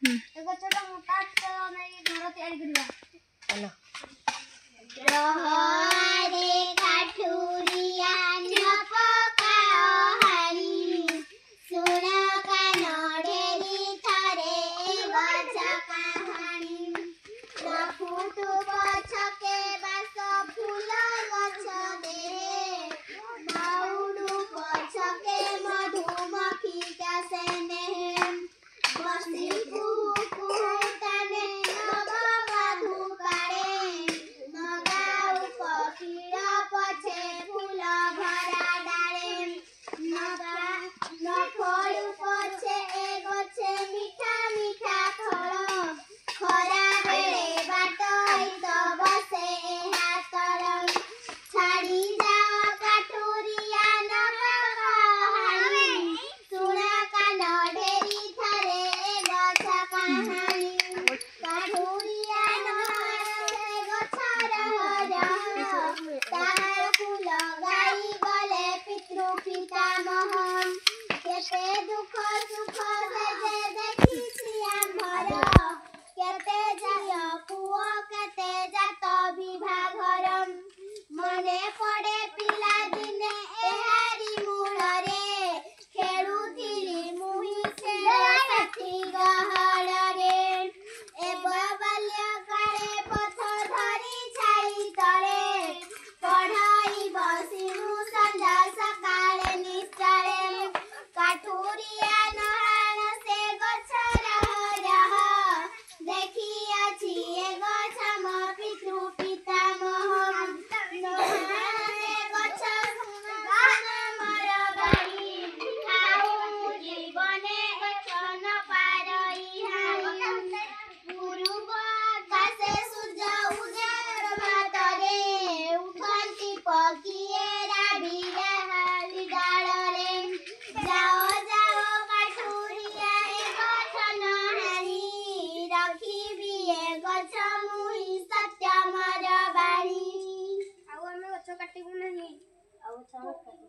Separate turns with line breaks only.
ए गछटा मोटा तो नहीं घर तैयारी करबा
चलो
रहरे काठुरिया न पकाओ हारी सुन कानडेरी थारे गछ कहानी न फुटु पछके बास फूल गछ दे बाउडु पछके मधुमक्खी कासे ने बसी कुकुटाने नग मधु काड़े नगाउ पखीर पछे फूल भरा डाले न फळु पछे ए गछे मिठा मिठा फळ खरा बेले बाटई तो बसे हातर छाड़ी जाओ काठुरिया न पकाहानी सुन कानडेरी थारे गछ कहानी काठुरिया न से गछ तार फूल गाई गले पितृ पितामह केते दुख सुख से जे देखिछि आम्भर केते जाय पुओ केते जात विभाघर मने पड़े पिला दिने एहारी मूଳରେ खेलुथिली मुहि से साथी गहଳରେ एब बाल्य काले पथ धरी छाई तळे पढ़ाई बसिनु संध्या सकाळे निश्चळे काठुरिया नहान से गछ रह देखी अछि ए गछ म पितृ पितामह नहान से गछ गान मर बाड़ी खाऊ जीवने एकन पारई हाई पूर्व आकाशे सूर्य उदयर भातरे उठंती पक्षीए राबिले हाली डाଳରେ जाओ जाओ काठुरिया ए गछ नहानी रखिबी ए गछ मुहि सत्य मर बाणी आउ हम गछ काटिबु नहीं आउ गछ काटिबु